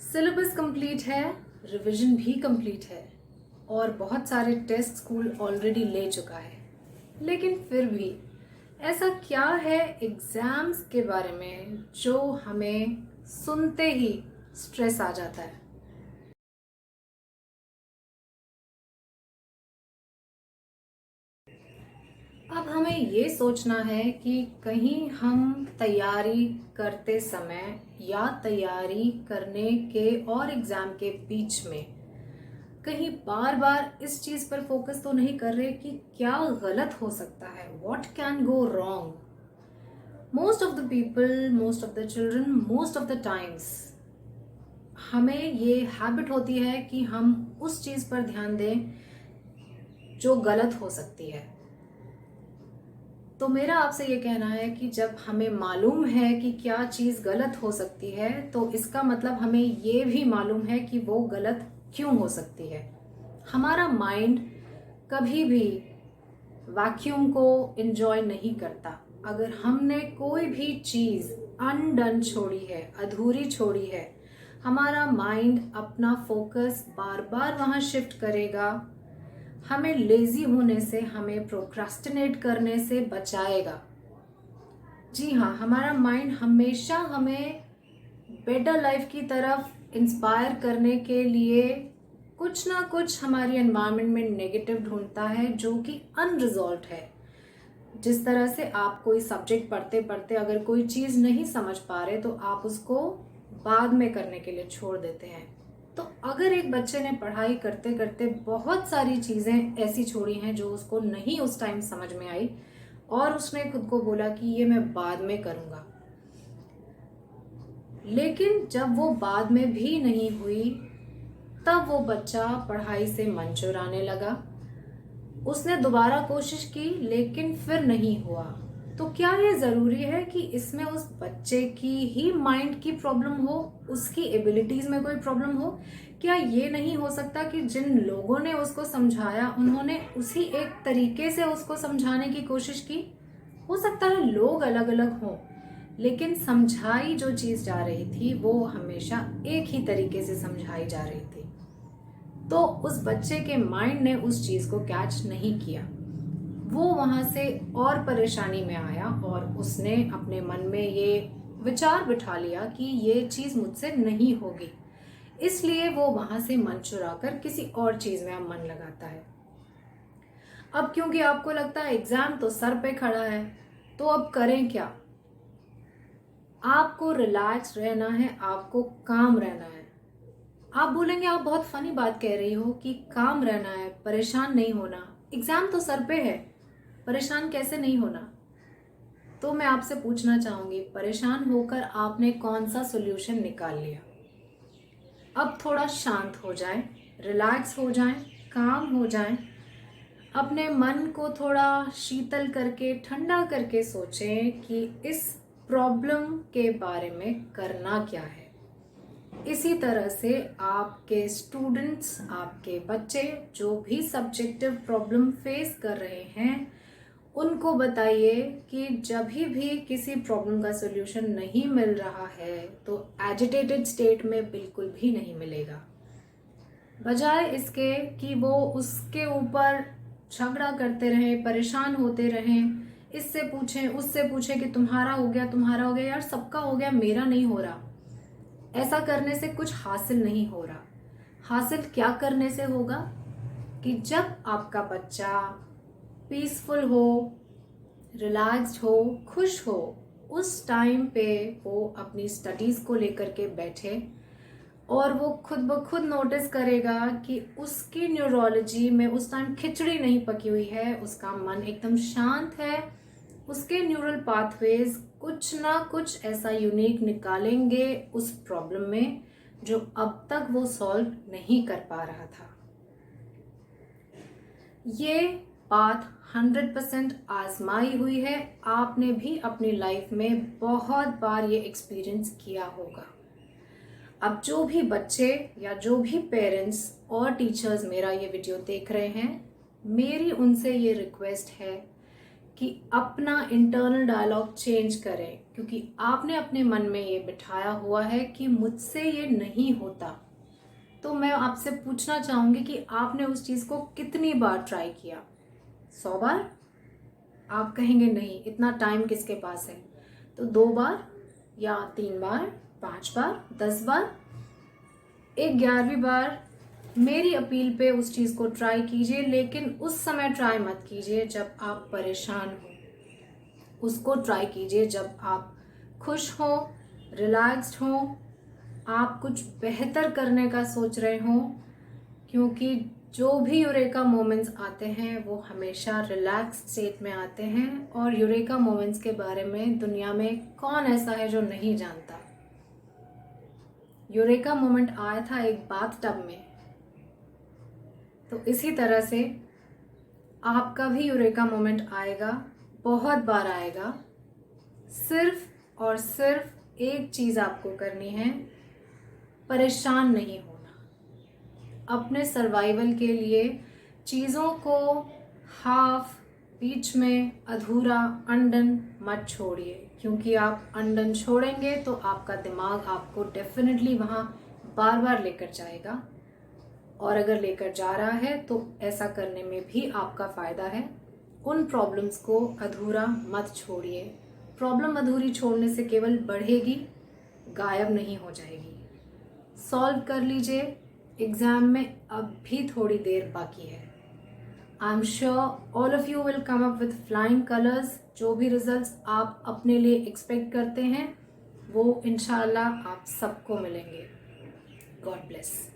Syllabus complete है, revision भी complete है और बहुत सारे टेस्ट स्कूल ऑलरेडी ले चुका है। लेकिन फिर भी ऐसा क्या है एग्जाम्स के बारे में जो हमें सुनते ही स्ट्रेस आ जाता है। अब हमें ये सोचना है कि कहीं हम तैयारी करते समय या तैयारी करने के और एग्जाम के बीच में कहीं बार बार इस चीज पर फोकस तो नहीं कर रहे कि क्या गलत हो सकता है, what can go wrong. Most of the people, most of the children, most of the times हमें ये हैबिट होती है कि हम उस चीज पर ध्यान दें जो गलत हो सकती है। तो मेरा आपसे ये कहना है कि जब हमें मालूम है कि क्या चीज गलत हो सकती है तो इसका मतलब हमें ये भी मालूम है कि वो गलत क्यों हो सकती है। हमारा माइंड कभी भी वैक्यूम को एंजॉय नहीं करता। अगर हमने कोई भी चीज अनडन छोड़ी है, अधूरी छोड़ी है, हमारा माइंड अपना फोकस बार बार वहां शिफ्ट करेगा, हमें लेजी होने से, हमें प्रोक्रास्टिनेट करने से बचाएगा। जी हाँ, हमारा माइंड हमेशा हमें बेटर लाइफ की तरफ इंस्पायर करने के लिए कुछ ना कुछ हमारी एनवायरनमेंट में नेगेटिव ढूंढता है जो कि अनरिजॉल्व है। जिस तरह से आप कोई सब्जेक्ट पढ़ते पढ़ते अगर कोई चीज नहीं समझ पा रहे तो आप उसको बाद में करने के लिए छोड़ देते हैं। तो अगर एक बच्चे ने पढ़ाई करते करते बहुत सारी चीजें ऐसी छोड़ी हैं जो उसको नहीं उस टाइम समझ में आई और उसने खुद को बोला कि ये मैं बाद में करूंगा, लेकिन जब वो बाद में भी नहीं हुई तब वो बच्चा पढ़ाई से मन चुराने लगा। उसने दोबारा कोशिश की लेकिन फिर नहीं हुआ। तो क्या ये जरूरी है कि इसमें उस बच्चे की ही माइंड की प्रॉब्लम हो, उसकी एबिलिटीज में कोई प्रॉब्लम हो? क्या ये नहीं हो सकता कि जिन लोगों ने उसको समझाया उन्होंने उसी एक तरीके से उसको समझाने की कोशिश की? हो सकता है लोग अलग अलग हों, लेकिन समझाई जो चीज जा रही थी वो हमेशा एक ही तरीके से समझाई जा रही थी। तो उस बच्चे के माइंड ने उस चीज को कैच नहीं किया। वो वहां से और परेशानी में आया और उसने अपने मन में ये विचार बिठा लिया कि ये चीज मुझसे नहीं होगी, इसलिए वो वहां से मन चुराकर किसी और चीज में अब मन लगाता है। अब क्योंकि आपको लगता है एग्जाम तो सर पे खड़ा है, तो अब करें क्या? आपको रिलैक्स रहना है, आपको काम रहना है। आप बोलेंगे आप बहुत फनी बात कह रही हो कि काम रहना है, परेशान नहीं होना। एग्जाम तो सर पे है, परेशान कैसे नहीं होना? तो मैं आपसे पूछना चाहूंगी, परेशान होकर आपने कौन सा सॉल्यूशन निकाल लिया? अब थोड़ा शांत हो जाएं, रिलैक्स हो जाएं, काम हो जाएं, अपने मन को थोड़ा शीतल करके, ठंडा करके सोचें कि इस प्रॉब्लम के बारे में करना क्या है। इसी तरह से आपके स्टूडेंट्स, आपके बच्चे जो भी सब्जेक्टिव प्रॉब्लम फेस कर रहे हैं उनको बताइए कि जब भी किसी प्रॉब्लम का सॉल्यूशन नहीं मिल रहा है तो एजिटेटेड स्टेट में बिल्कुल भी नहीं मिलेगा। बजाय इसके कि वो उसके ऊपर झगड़ा करते रहें, परेशान होते रहें, इससे पूछें उससे पूछें कि तुम्हारा हो गया, तुम्हारा हो गया, यार सबका हो गया, मेरा नहीं हो रहा। ऐसा करने से कुछ हासिल नहीं हो रहा। हासिल क्या करने से होगा कि जब आपका बच्चा पीसफुल हो, रिलैक्स्ड हो, खुश हो, उस टाइम पे वो अपनी स्टडीज को लेकर के बैठे और वो खुद ब खुद नोटिस करेगा कि उसकी न्यूरोलॉजी में उस टाइम खिचड़ी नहीं पकी हुई है, उसका मन एकदम शांत है, उसके न्यूरल पाथवेज कुछ ना कुछ ऐसा यूनिक निकालेंगे उस प्रॉब्लम में जो अब तक वो सॉल्व नहीं कर पा रहा था। ये बात 100% आजमाई हुई है, आपने भी अपनी लाइफ में बहुत बार ये एक्सपीरियंस किया होगा। अब जो भी बच्चे या जो भी पेरेंट्स और टीचर्स मेरा ये वीडियो देख रहे हैं, मेरी उनसे ये रिक्वेस्ट है कि अपना इंटरनल डायलॉग चेंज करें, क्योंकि आपने अपने मन में ये बिठाया हुआ है कि मुझसे ये नहीं होता। तो मैं आपसे पूछना चाहूंगी कि आपने उस चीज़ को कितनी बार ट्राई किया? 100 बार? आप कहेंगे नहीं, इतना टाइम किसके पास है। तो 2 बार या 3 बार, 5 बार, 10 बार, एक 11वीं बार मेरी अपील पे उस चीज़ को ट्राई कीजिए, लेकिन उस समय ट्राई मत कीजिए जब आप परेशान हो। उसको ट्राई कीजिए जब आप खुश हो, रिलैक्स्ड हो, आप कुछ बेहतर करने का सोच रहे हो, क्योंकि जो भी यूरेका मोमेंट्स आते हैं वो हमेशा रिलैक्स स्टेट में आते हैं। और यूरेका मोमेंट्स के बारे में दुनिया में कौन ऐसा है जो नहीं जानता। यूरेका मोमेंट आया था एक बाथटब में, तो इसी तरह से आपका भी यूरेका मोमेंट आएगा, बहुत बार आएगा। सिर्फ और सिर्फ एक चीज़ आपको करनी है, परेशान नहीं होना। अपने सर्वाइवल के लिए चीज़ों को हाफ, बीच में, अधूरा, अनडन मत छोड़िए, क्योंकि आप अनडन छोड़ेंगे तो आपका दिमाग आपको डेफिनेटली वहाँ बार बार लेकर जाएगा। और अगर लेकर जा रहा है तो ऐसा करने में भी आपका फ़ायदा है। उन प्रॉब्लम्स को अधूरा मत छोड़िए। प्रॉब्लम अधूरी छोड़ने से केवल बढ़ेगी, गायब नहीं हो जाएगी। सॉल्व कर लीजिए, एग्ज़ाम में अब भी थोड़ी देर बाकी है। I am sure all of you will come up with flying colours. जो भी रिजल्ट्स आप अपने लिए एक्सपेक्ट करते हैं वो इंशाल्लाह आप सबको मिलेंगे। God bless.